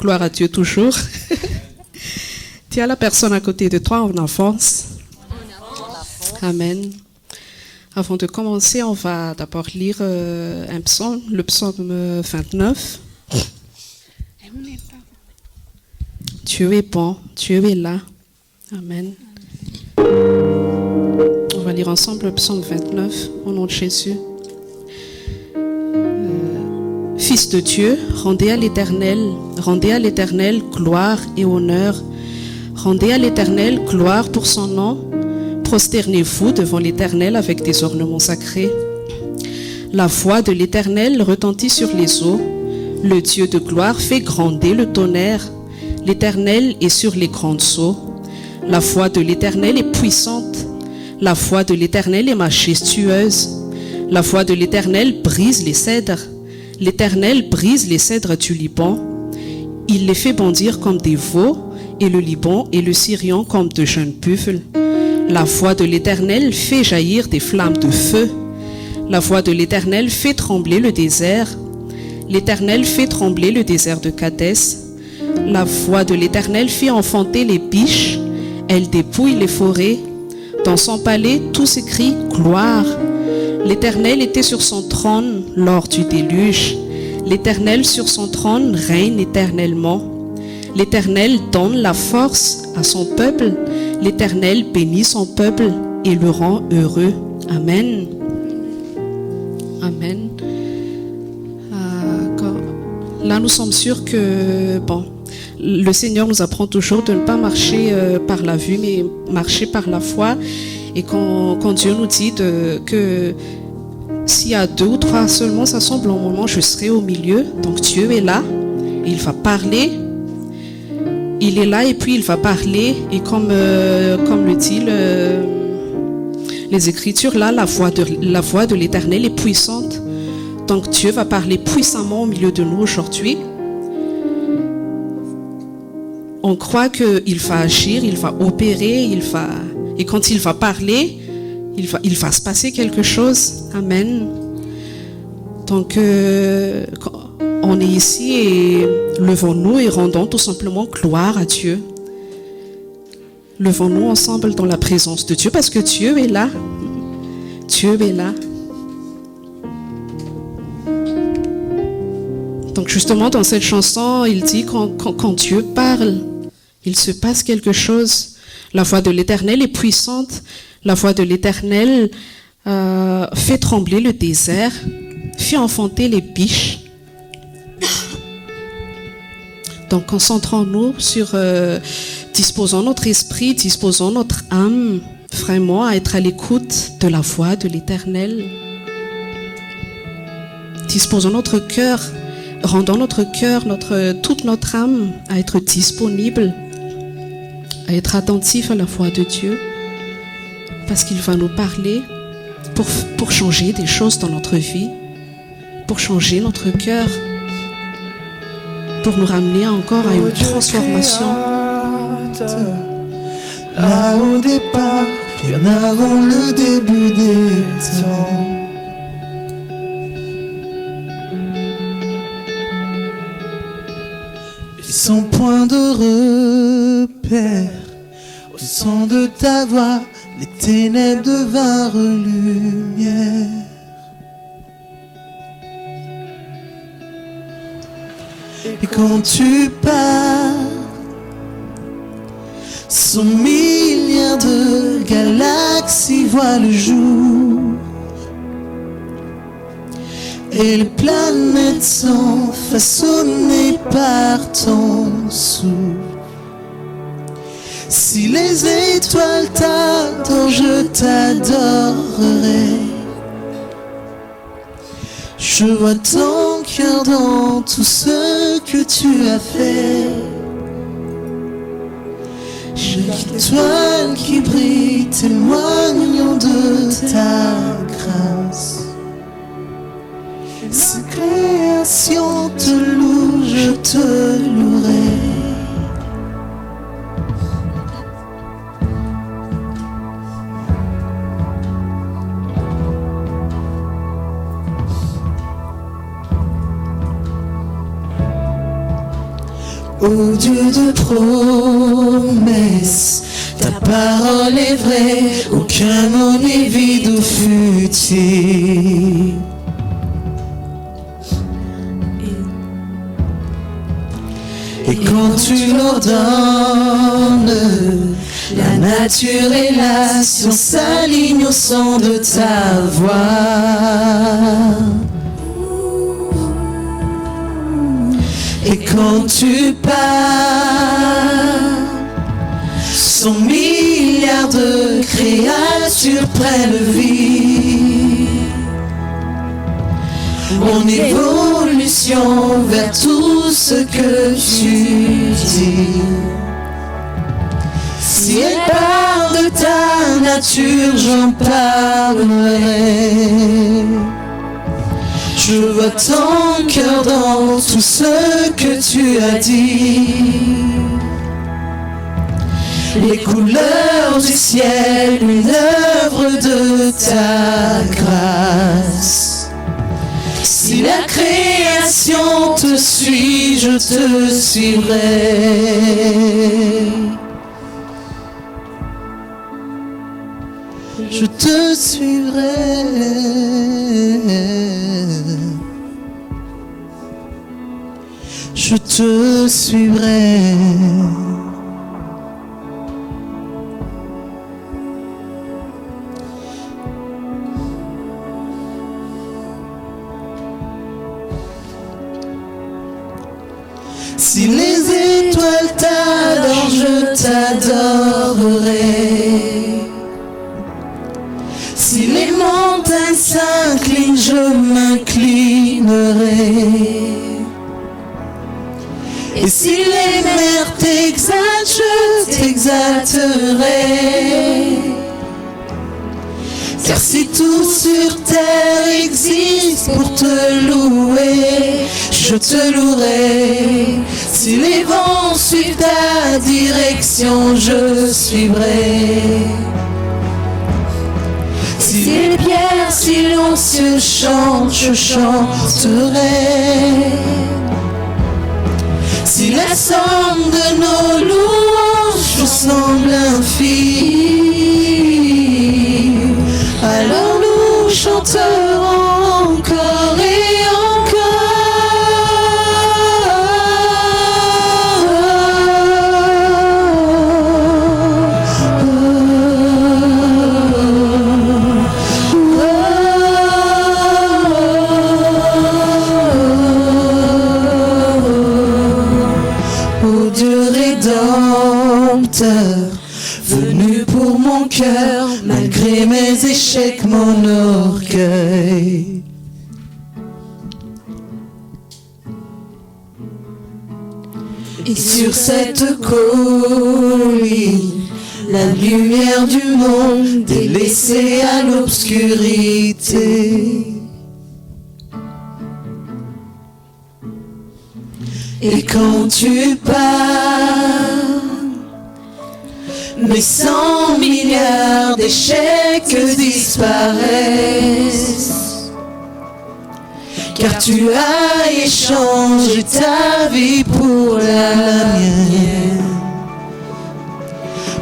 Gloire à Dieu toujours. Tu as la personne à côté de toi en enfance. Amen. Avant de commencer, on va d'abord lire un psaume, le psaume 29. Dieu est bon, Dieu est là. Amen. On va lire ensemble le psaume 29 au nom de Jésus. Fils de Dieu, rendez à l'Éternel gloire et honneur. Rendez à l'Éternel gloire pour son nom. Prosternez-vous devant l'Éternel avec des ornements sacrés. La voix de l'Éternel retentit sur les eaux. Le Dieu de gloire fait gronder le tonnerre. L'Éternel est sur les grandes eaux. La voix de l'Éternel est puissante. La voix de l'Éternel est majestueuse. La voix de l'Éternel brise les cèdres. L'Éternel brise les cèdres du Liban. Il les fait bondir comme des veaux, et le Liban et le Syrian comme de jeunes buffles. La voix de l'Éternel fait jaillir des flammes de feu. La voix de l'Éternel fait trembler le désert. L'Éternel fait trembler le désert de Kadès. La voix de l'Éternel fait enfanter les biches. Elle dépouille les forêts. Dans son palais, tous crient gloire. L'Éternel était sur son trône lors du déluge. L'Éternel sur son trône règne éternellement. L'Éternel donne la force à son peuple. L'Éternel bénit son peuple et le rend heureux. Amen. Amen. Là, nous sommes sûrs que, le Seigneur nous apprend toujours de ne pas marcher par la vue, mais marcher par la foi. Et quand Dieu nous dit que s'il y a 2 ou 3 seulement s'assemblent en mon nom, je serai au milieu. Donc Dieu est là, il va parler. Il est là et puis il va parler. Et comme le dit les Écritures, là, la voix de l'Éternel est puissante. Donc Dieu va parler puissamment au milieu de nous aujourd'hui. On croit qu'il va agir, il va opérer, et quand il va parler, il va se passer quelque chose. Amen. Donc, on est ici et levons-nous et rendons tout simplement gloire à Dieu. Levons-nous ensemble dans la présence de Dieu parce que Dieu est là. Dieu est là. Donc justement, dans cette chanson, il dit quand Dieu parle, il se passe quelque chose. La voix de l'Éternel est puissante. La voix de l'Éternel fait trembler le désert, fait enfanter les biches. Donc concentrons-nous sur, disposons notre esprit, disposons notre âme vraiment à être à l'écoute de la voix de l'Éternel. Disposons notre cœur, rendons notre cœur, toute notre âme à être disponible, à être attentif à la voix de Dieu, parce qu'il va nous parler pour changer des choses dans notre vie, pour changer notre cœur, pour nous ramener encore à une transformation. Là au départ, bien avant le début des temps. Et sans point de repère, au son de ta voix, les ténèbres devinrent lumière. Et quand tu pars, son milliard de galaxies voient le jour. Et les planètes sont façonnées par ton souffle. Si les étoiles t'adorent, je t'adorerai. Je vois ton cœur dans tout ce que tu as fait. Chaque étoile qui brille témoignant de ta grâce. Cette création te loue, je te louerai. ô Dieu de promesses, ta parole est vraie, aucun mot n'est vide ou futile. Et quand tu l'ordonnes, la nature et la science s'alignent au son de ta voix. Et quand tu pars, 100 milliards de créatures prennent vie. Mon évolution vers tout ce que tu dis. Si elle parle de ta nature, j'en parlerai. Je vois ton cœur dans tout ce que tu as dit. Les couleurs du ciel, une œuvre de ta grâce. Si la création te suit, je te suivrai. Je te suivrai. Je te suivrai. Si les étoiles t'adorent, je t'adorerai. Si les montagnes s'inclinent, je m'inclinerai. Et si les mers t'exaltent, je t'exalterai. Car si tout sur terre existe pour te louer, je te louerai. Si les vents suivent ta direction, je suivrai. Si les pierres silencieuses chantent, je chanterai. Si la somme de nos louanges vous semble infime, alors nous chanterons encore et venu pour mon cœur, malgré mes échecs, mon orgueil. Et sur cette colline, la lumière du monde délaissée à l'obscurité. Et quand tu pars, mes 100 milliards d'échecs disparaissent. Car tu as échangé ta vie pour la mienne.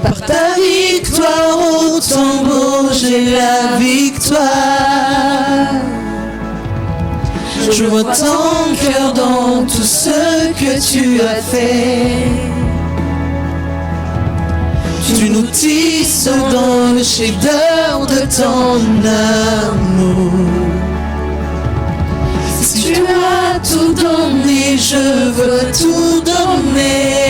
Par ta victoire au tombeau, j'ai la victoire. Je vois ton cœur dans tout ce que tu as fait. Tu nous tisses dans le chef-d'œuvre de ton amour. Si tu as tout donné, je veux tout donner.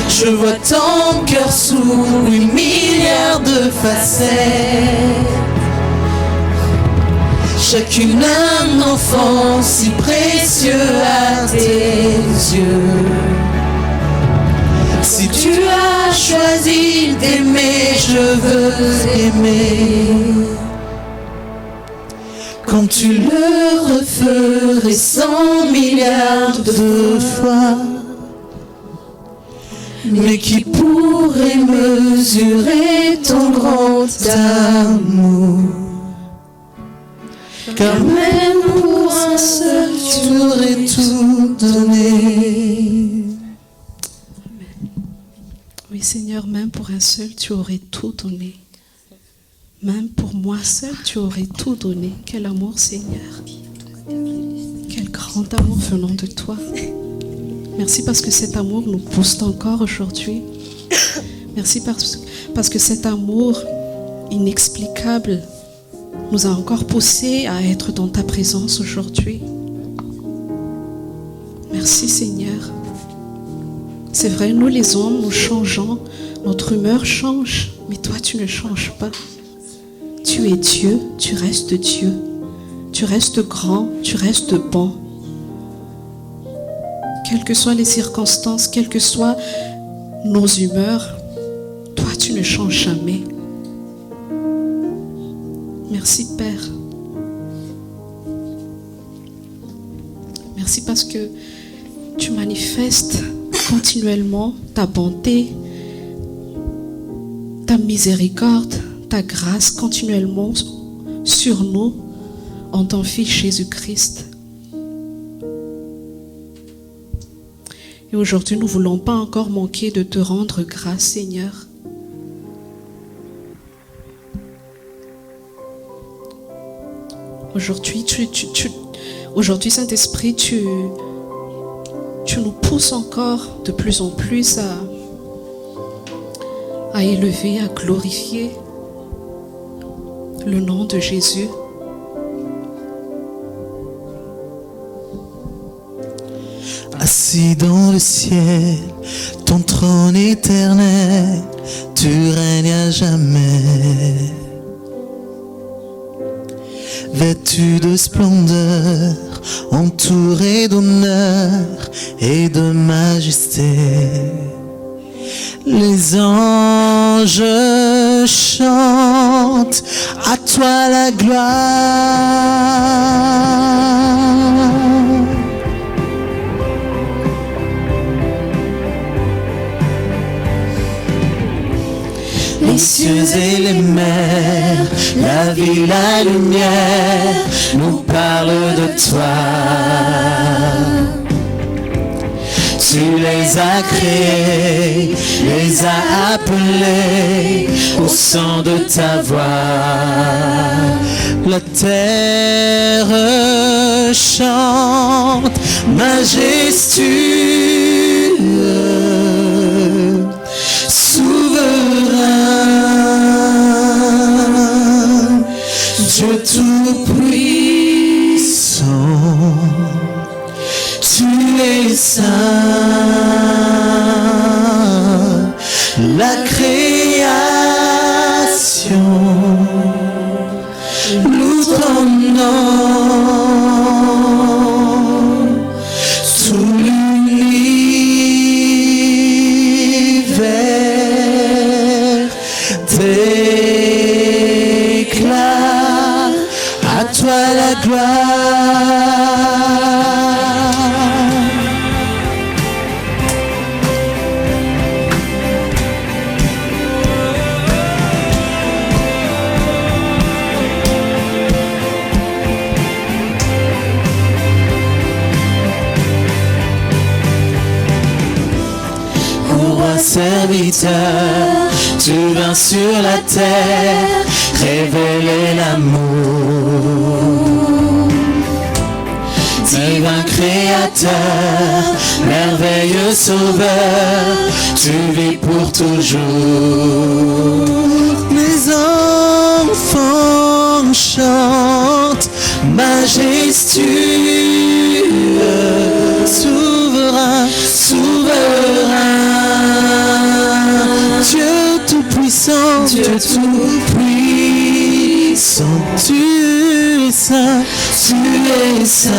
Je vois ton cœur sous 8 milliards de facettes. Chacune un enfant si précieux à tes yeux. Si tu as choisi d'aimer, je veux aimer. Quand tu le referais 100 milliards de fois, mais qui pourrait mesurer ton grand amour? Car même pour un seul tu aurais tout donné. Oui, Seigneur, même pour un seul, tu aurais tout donné. Même pour moi seul, tu aurais tout donné. Quel amour, Seigneur. Quel grand amour venant de toi. Merci parce que cet amour nous pousse encore aujourd'hui. Merci parce que cet amour inexplicable nous a encore poussés à être dans ta présence aujourd'hui. Merci, Seigneur. C'est vrai, nous les hommes, nous changeons, notre humeur change, mais toi tu ne changes pas. Tu es Dieu, tu restes Dieu. Tu restes grand, tu restes bon. Quelles que soient les circonstances, quelles que soient nos humeurs, toi tu ne changes jamais. Merci Père. Merci parce que tu manifestes continuellement ta bonté, ta miséricorde, ta grâce continuellement sur nous en ton Fils Jésus-Christ. Et aujourd'hui, nous ne voulons pas encore manquer de te rendre grâce, Seigneur. Aujourd'hui, Saint-Esprit, tu nous pousses encore de plus en plus à élever, à glorifier le nom de Jésus. Assis dans le ciel, ton trône éternel, tu règnes à jamais. Vêtu de splendeur, entouré d'honneur et de majesté, les anges chantent à toi la gloire. Les cieux et les mers, la vie, la lumière, nous parlent de toi. Tu les as créés, les as appelés au son de ta voix. La terre chante majestueux, souverain, Dieu tout-puissant, tu es saint, la création loue ton nom, tout l'univers déclare à toi la gloire. Serviteur, tu viens sur la terre révéler l'amour. Divin Créateur, merveilleux Sauveur, tu vis pour toujours. Les enfants chantent majestueux, souverain, souverain. Dieu tout-puissant, Dieu tout-puissant, tu es saint, tu es saint.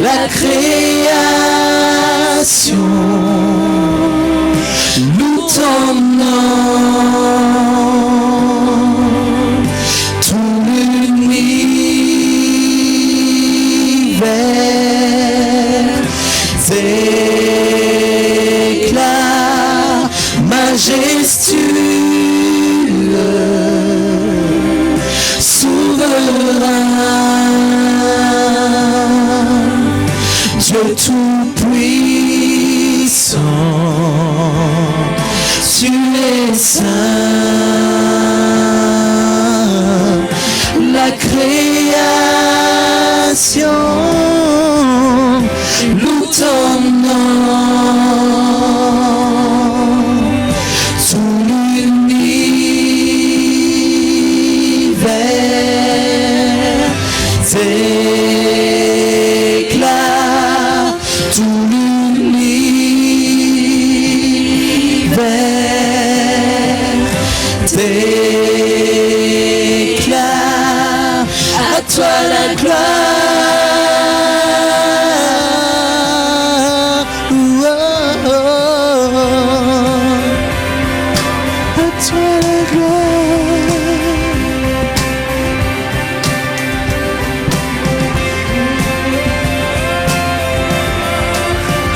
La création loue ton nom, tout l'univers déclare majestueux, souverain, déclare à toi la gloire. Oh, oh, oh. À toi la gloire.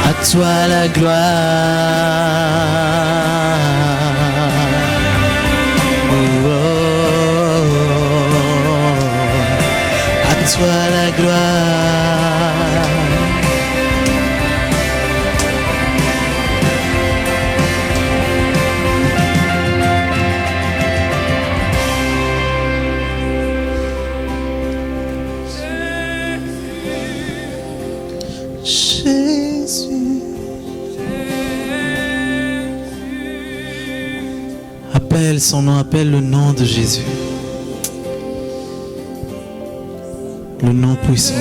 À toi la gloire. Oh, oh, oh. À toi la gloire. Jésus. Appelle son nom, appelle le nom de Jésus. Le nom puissant.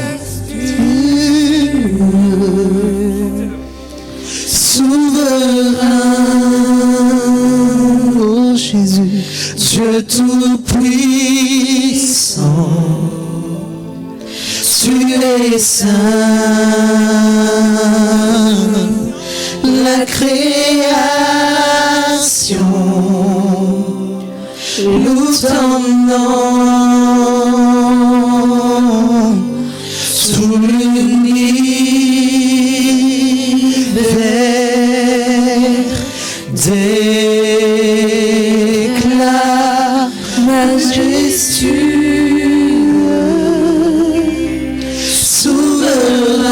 Souverain, oh Jésus, Dieu tout-puissant, tu es saint, la création loue ton nom, tout l'univers déclare majestueux, souverain,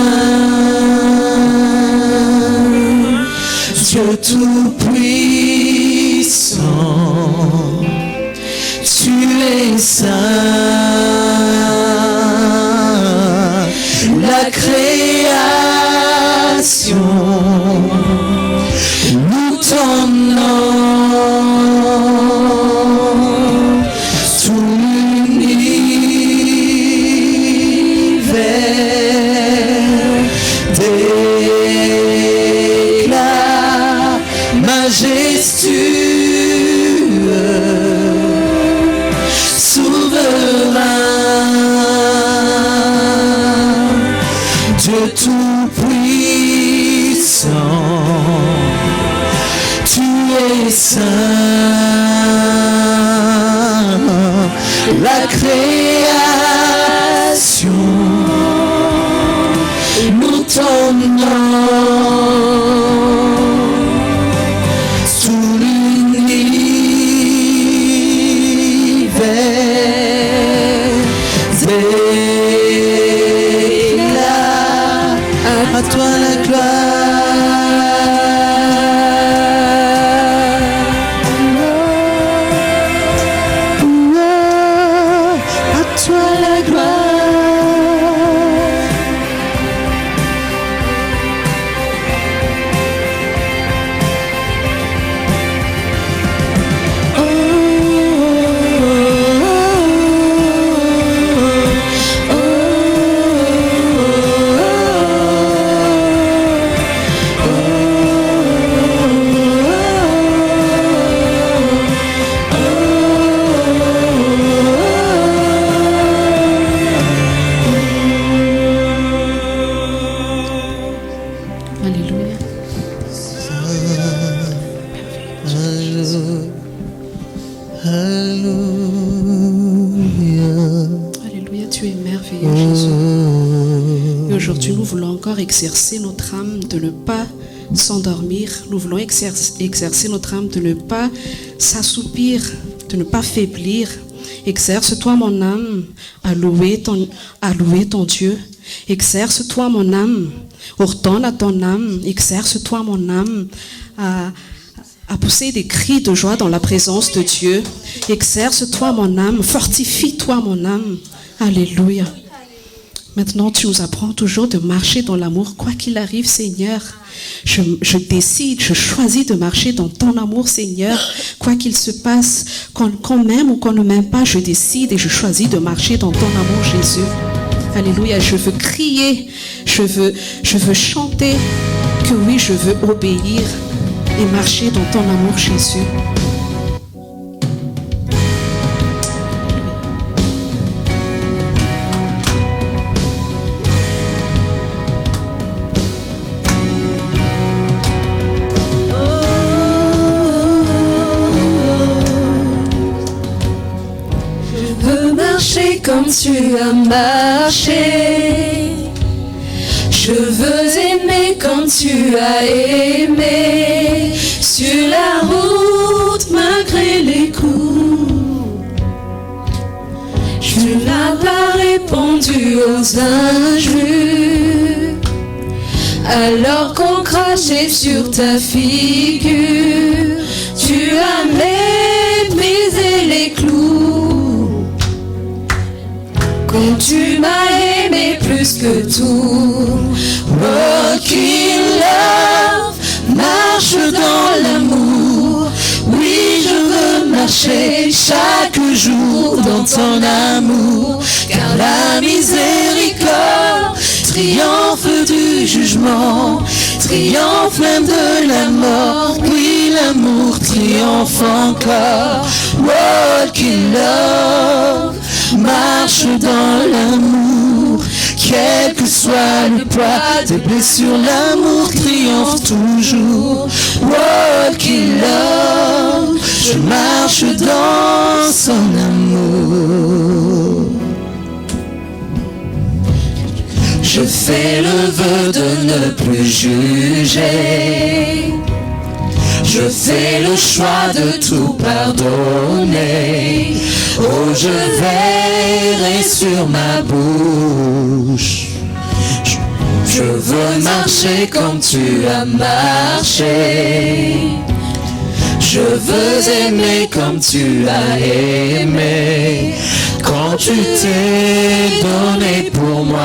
Dieu tout-puissant, tu es saint, la création loue ton nom, tout l'univers déclare majestueux, souverain, Dieu tout-puissant, tu es saint, la création loue ton nom, tout l'univers déclare à toi la gloire. À toi la gloire. Oh, oh, oh, Alléluia. Alléluia, tu es merveilleux, Jésus. Et aujourd'hui, nous voulons encore exercer notre âme de ne pas s'endormir. Nous voulons exercer notre âme de ne pas s'assoupir, de ne pas faiblir. Exerce-toi, mon âme, à louer ton Dieu. Exerce-toi, mon âme. Ordonne à ton âme. Exerce-toi, mon âme, à pousser des cris de joie dans la présence de Dieu. Exerce-toi, mon âme. Fortifie-toi, mon âme. Alléluia. Maintenant, tu nous apprends toujours de marcher dans l'amour, quoi qu'il arrive, Seigneur. Je décide, je choisis de marcher dans ton amour, Seigneur. Quoi qu'il se passe, qu'on m'aime ou qu'on ne m'aime pas, je décide et je choisis de marcher dans ton amour, Jésus. Alléluia, je veux crier, je veux chanter que oui, je veux obéir et marcher dans ton amour, Jésus. comme tu as marché. Je veux aimer comme tu as aimé. Sur la route malgré les coups. Tu n'as pas répondu aux injures. Alors qu'on crachait sur ta figure, tu as méprisé les clous. Quand tu m'as aimé plus que tout. Walk in love, marche dans l'amour. Oui, je veux marcher chaque jour dans ton amour. Car la miséricorde triomphe du jugement, triomphe même de la mort. Oui, l'amour triomphe encore. Walk in love, marche dans l'amour. Quel que soit le poids des blessures, l'amour triomphe toujours. Walk in love, je marche dans son amour. Je fais le vœu de ne plus juger. Je fais le choix de tout pardonner. Oh, je verrai sur ma bouche. Je veux marcher comme tu as marché. Je veux aimer comme tu as aimé. Quand tu t'es donné pour moi.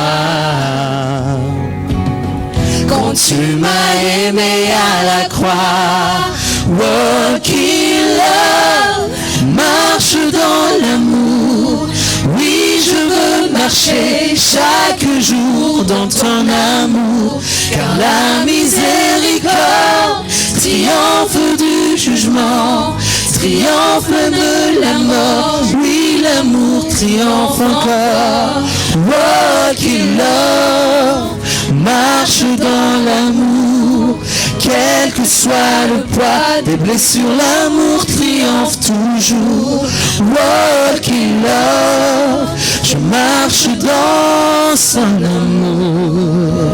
Quand tu m'as aimé à la croix. Walk in love, marche dans l'amour. Oui, je veux marcher chaque jour dans ton amour. Car la miséricorde triomphe du jugement, triomphe de la mort. Oui, l'amour triomphe encore. Walk in love, marche dans l'amour. Quel que soit le poids des blessures, l'amour triomphe toujours. Walk in love, je marche dans son amour.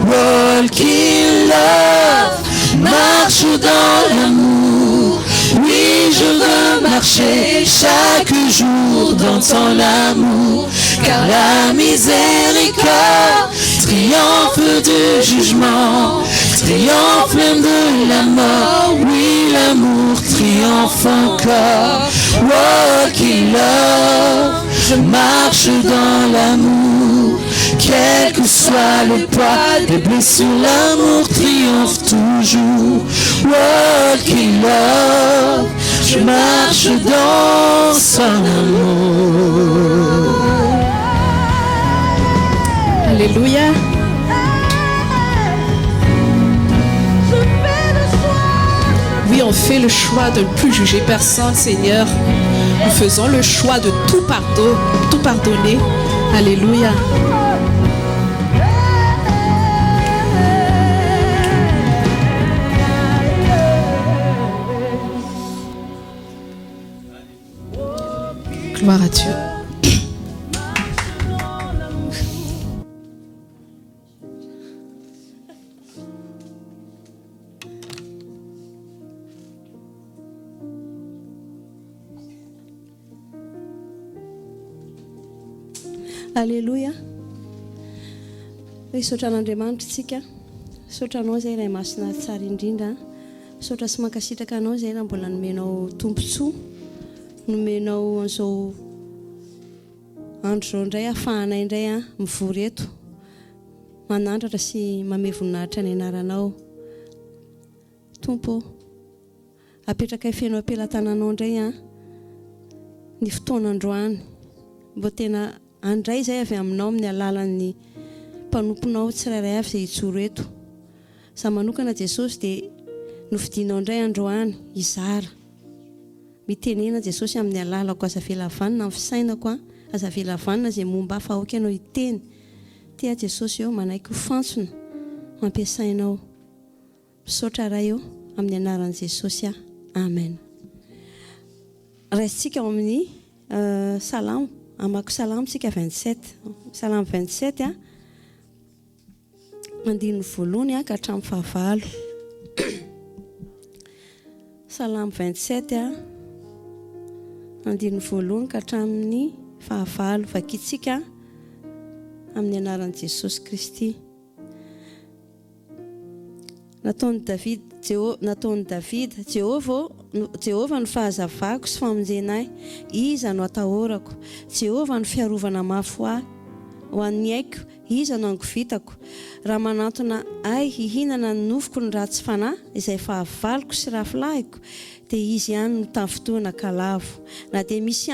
Walk in love, marche dans l'amour. Oui, je veux marcher chaque jour dans ton amour. Car la miséricorde triomphe du jugement, triomphe même de la mort. Oui, l'amour triomphe encore. Walk in love, je marche dans l'amour. Quel que soit le poids des blessures, l'amour triomphe toujours. Walk in love, je marche dans son amour. Alléluia. Oui, on fait le choix de ne plus juger personne, Seigneur. Nous faisons le choix de tout pardonner. Alléluia. Gloire à Dieu. Alléluia. Misaotra an'Andriamanitra isika. Misaotra anao izay ilay masina tsara indrindra. Misaotra sy mankasitraka anao izay na mbola nomenao tombontsoa. Nomenao an'izao andro izao indray ahafahanay indray mivory eto. Manandratra sy manome voninahitra ny anaranao. Tompo, apetraka feno ampelantananao indray ny fotoanandroany. Mbo tena andray izay avy aminao amin'ny alalan'ny mpanomponao tsirairay avy izay hijoro eto. Za manokana Jesosy dia nofidianao indray androany izara. Mitenena Jesosy amin'ny alalako aza velavanina amin'ny fisainako aza velavanina izay momba hafa aoka ianao hiteny. Tia Jesosy eo manaiky ho fantsona mampiasainao. Misaotra ray eo amin'ny anaran'i Jesosy. Amen. Raisitsika ao amin'ny Salamo, amako salamo tsika 27. Salamo 27 a. Andininy voalohany a ka hatramin'ny fahavalo. Salamo 27 a. Andininy voalohany ka hatramin'ny fahavalo. Vakitsika amin'ny anaran'i Jesosy Kristy. Nataony David, Jehovah no fahazavako sy famonjenay, iza no atahorako. Jehovah no fiarovana mafy ahy, ho an'ny aiko, iza no angovitako. Raha manantona ahy hihinana ny nofoko ny ratsy fanahy, izay fahavaloko sy rafilahiko, dia izy ihany no tafidoana kalavo. Na dia misy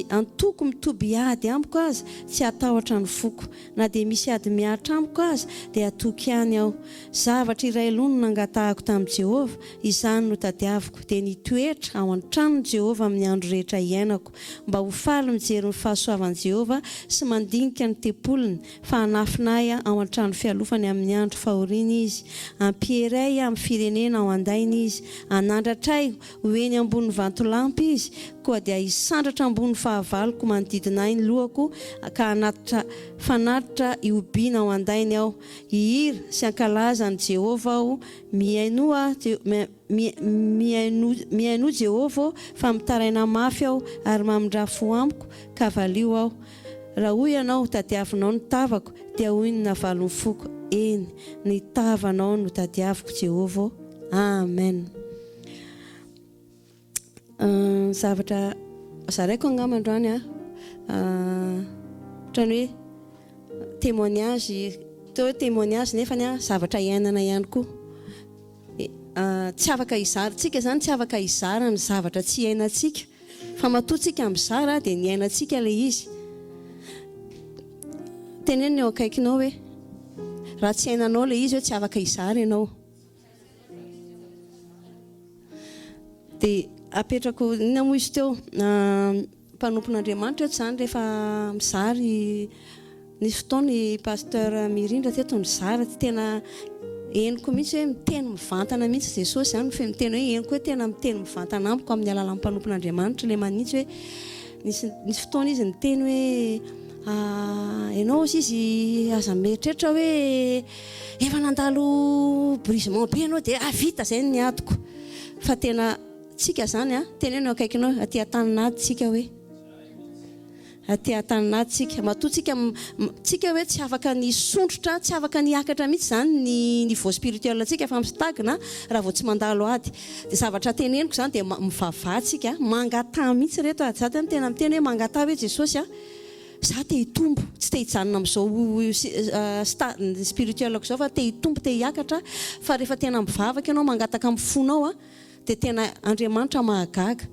antoko mitoby ady amiko aza, tsy atahotra ny foko. Na dia misy ady miatra amiko aza, dia atoky ihany aho. Zavatra iray aloha no nangatahako tamin'i Jehovah, izany no tadiaviko. Dia nitoetra ao an-tranon'i Jehovah amin'ny andro rehetra iainako, mba ho faly mijery ny fahasoavan'i Jehovah sy mandinika ny tempolony. Fa hanafinay ao an-trano fialofany amin'ny andro fahoriana izy. Ampieray amin'ny firenena ao andainy izy. Anandratra ho eny ambony vantolampy izy, koa dia hisandratra ambony fahavaloko manodidina ny lohako, ka fanatitra iobina ao andainy aho. Hihira sy ankalaza ny Jehovah aho, mihaino Jehovah fa mitaraina mafy aho, ary mamindrafo amiko ka valio aho. Raha hoy ianao tadiavinao ny tavako, dia hoy ny navalony foko, eny ny tavanao no tadiaviko Jehovah. Amen. Zavatra zaraiko angamandroany a, ohatrany hoe témoignage nefa a zavatra iainana ihany koa. Tsy afaka izarantsika zany, tsy afaka izara ny zavatra tsy iainantsika, fa matoatsika amin'ny zara dia ny iainantsika ilay izy. Tenenina eo akaikinao hoe raha tsy iainanao ilay izy hoe tsy afaka izara ianao. Dia apetrako inona moa izy teo, mpanompon'Andriamanitra eto zany rehefa mizary, nisy fotoana ny pasteur Mirindra teto mizara, tena henoko mihitsy hoe miteny mivantana mihitsy Jesosy zany, fe miteny hoe henoko hoe tena miteny mivantana amiko amin'ny alalan'ny mpanompon'Andriamanitra ilay manintsy hoe nisy fotoana izy niteny hoe ianao izy aza mieritreritra hoe efa nandalo brisement be ianao dia vita izay ny atoko. Fa tena tsika zany a, tenenao akaikinao aty an-taninady tsika hoe aty an-taninady tsika matoa tsika hoe tsy afaka ny sondrotra, tsy afaka ny akatra mihitsy zany ny niveau spirituel tsika fa mistagna raha vao tsy mandalo ady. Dia zavatra teneniko zany dia mivavaha tsika, mangatà mihitsy reto ady. Za tena miteny hoe mangatà hoe Jesosy a, za te hitombo, tsy te hijanona amin'izao stade spirituelako zao, fa te hitombo, te hiakatra. Fa rehefa tena mivavaka ianao mangataka amin'ny fonao a, dia tena Andriamanitra mahagaga.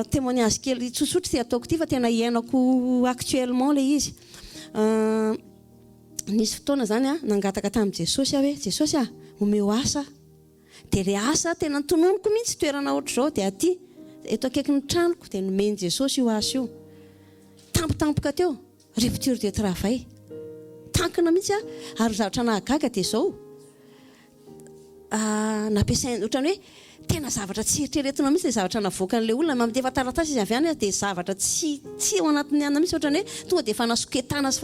Témoignage kely tsotsotra ty ataoko ty fa tena iainako actuellement ilay izy. Nisy fotoana zany a, nangataka tamin'i Jesosy hoe Jesosy a, omeo asa. Dia ilay asa tena nitononoko mihitsy toerana ohatr' izao, dia aty eto akaiky ny tranoko dia nomeny Jesosy io asa io. Tampotampoka teo, rupture de travail. Tankina mihitsy a, ary zavatra nahagaga dia izao. Nampiasaina ohatrany hoe tena zavatra tsy eritreretina mihitsy ilay zavatra navoakan'ilay olona, mandefa taratasy izy avy any dia zavatra tsy ao anatin'ny anona mihitsy, ohatrany hoe tonga dia fanasoketana sy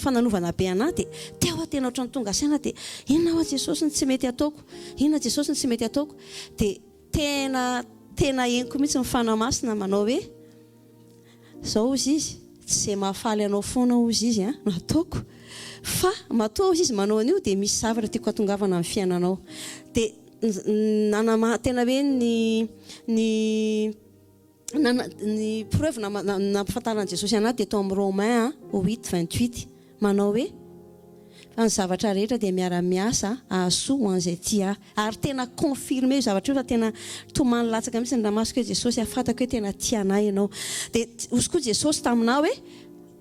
fananovana be anahy. Dia teo tena ohatrany tonga saina dia inona ho Jesosy ny tsy mety ataoko, inona Jesosy ny tsy mety ataoko. Dia tena henoko mihitsy mifanamasina manao hoe zao izy tsy izay mahafaly anao foana izy izy no ataoko, fa matoa izy manao an'io dia misy zavatra tiako hatongavana amin'ny fiainanao. Dia tena hoe ny preuve nampifantarana Jesosy anahy dia tao amin'ny Romain 8:28 manao hoe ny zavatra rehetra dia miara-miasa ahasoa ho an'izay tia. Ary tena confirmé io zavatra io, fa tena tomany latsaka mihitsy ny ramasoko hoe Jesosy afatako hoe tena tianay ianao. Dia ozy koa Jesosy taminah hoe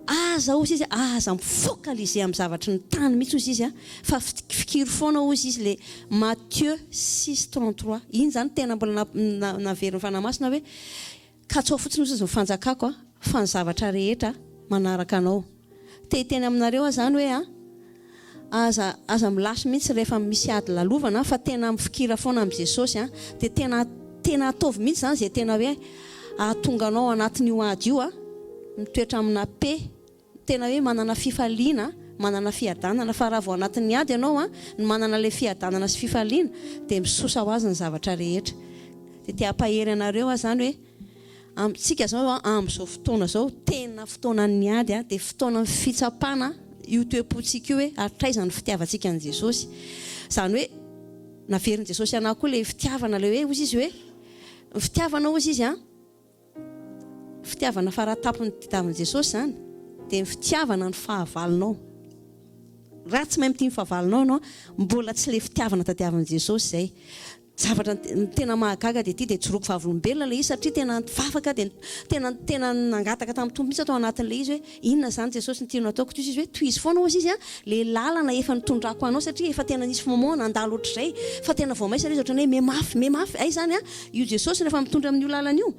aza ozy izy, aza mifocaliser amin'ny zavatra ny tany mihitsy ozy izy, fa fikiry foana ozy izy le Matthieu 6:33. Iny zany tena mbola naveriny fanamasina hoe katsao fotsiny ozy izy mifanjakako fa ny zavatra rehetra manaraka anao. Teny aminareo zany hoe aza milasy mihitsy rehefa misy ady lalovana, fa tena mifikira foana amin'ny Jesosy dia tena ataovy mihitsy zany zay tena hoe ahatonga anao anatin'io ady io mitoetra amina pe tena hoe manana fifaliana manana fiadanana fa raha vao anatin'ny ady ianao ny manana le fiadanana sy fifaliana dia misosa ho azy ny zavatra rehetra dia tia ampahery anareo zany hoe amintsika zao amin'izao fotoana zao tena fotoanan'ny ady dia fotoana fitsapana io toe-pontsika io hoe atraizany fitiavantsika an' Jesosy zany hoe naverin'i Jesosy anahy koa le fitiavana le hoe ozy izy hoe fitiavana ozy izy fitiavana faratapony tadiavin'i Jesosy zany dia fitiavana ny fahavalonao raha tsy mahay mity fahavalonao anao mbola tsy le fitiavana tadiavin'i Jesosy zay zavatra tena mahagaga dia ty dia tsoroko vavolombelona le izy satria tena vavaka dia tena nangataka tamin'ny tompo mihitsy atao anatin'le izy hoe inona zany Jesosy ny tianao ataoko toy izy hoe toy izy foana ozy izy le lalana efa nitondrako anao satria efa tena nisy fomoana andalo ohatr'izay fa tena vao maisa izy ohatrany hoe memafy ay zany io Jesosy rehefa mitondra amin'io lalana io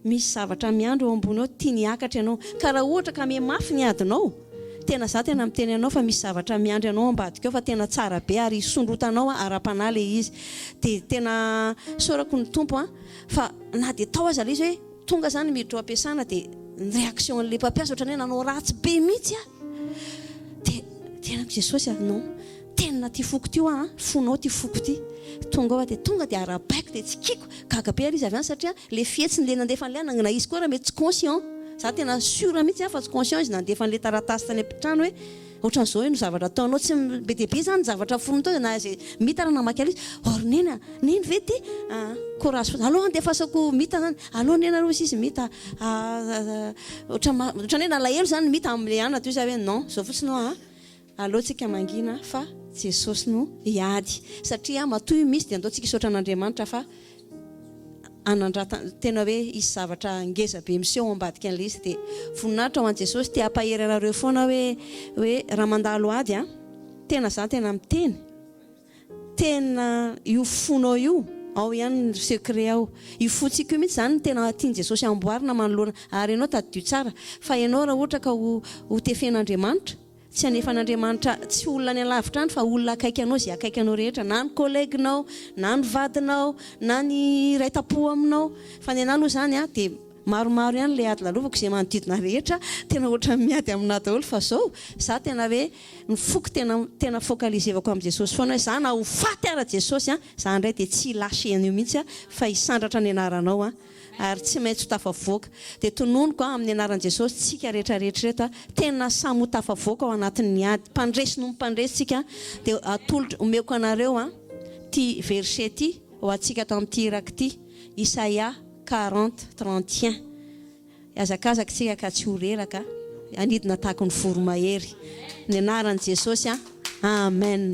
misy zavatra miandro eo ambony ao tia niakatra ianao ka raha ohatra ka memafy ny adinao tena za tena miteny anao fa misy zavatra miandry anao ambadika eo fa tena tsara be ary sondrotanao ara-panahy le izy dia tena sorako ny tompo fa na dia tao aza le izy hoe tonga zany miditra ao ampiasana dia ny réaction'le mpampiasa ohatrany hoe nanao ratsy be mihitsy dia tenako Jesosy non tena ty foko ty fonao ty foko ty tonga dia arabaiko dia tsy kiko gaga be ary izy avy any satria le fihetsiny le nandefa an'le na izy koa raha mety tsy conscient za tena sûr mihitsy fa tsy conscient izy nandefa an'le taratasy tany ampitrano hoe ohatran'izao hoe no zavatra ataonao tsy be dia be zany zavatra fonony tao na zay mita raha namaky izy or neny ve ty courage aloha andefasako mita zany aloha nena aloha izy mita ohatrany hoe nalahelo zany mita amin'le ana toy izy hoe non zao fotsiny aloha tsika mangina fa Jesosy no iady satria matoy misy dia andaontsika isotra an'Andriamanitra fa tena hoe isy zavatra ngeza be miseho ambadika an'le izy dia voninahitra ho an' Jesosy tia ampahery anareo foana hoe raha mandalo ady tena za tena miteny tena io fonao io ao ihany ny secret ao io fontsika io mihitsy zany tena tiany Jesosy amboarina manoloana ary ianao tadidio tsara fa ianao raha ohatra ka ho tefen'Andriamanitra tsy anefa n'Andriamanitra tsy olona ny alavitra any fa olona akaiky anao zay akaiky anao rehetra na ny koleginao na ny vadinao na ny raitapo aminao fa ny anahy aloha zany dia maromaro ihany le ady lalovako izay manodidina rehetra tena ohatra miady amina daholo fa zao za tena hoe ny foko tena focalisevako amin'i Jesosy foana hoe za na ho faty ara Jesosy za indray dia tsy lâchean'io mihitsy fa hisandratra ny anaranao ary tsy maintsy ho tafavoaka dia tononoko amin'ny anaran'i Jesosy tsika rehetrarehetra reto tena samy ho tafavoaka ao anatin'ny ady mpandresy no mpandresitsika dia atolotra omeko anareo ty verset ty ho atsika atao amin'ity iraky ty Isaia 40:31 azakazaka tsika ka tsy ho reraka anidina tahaka ny voromahery ny anaran'i Jesosy amen.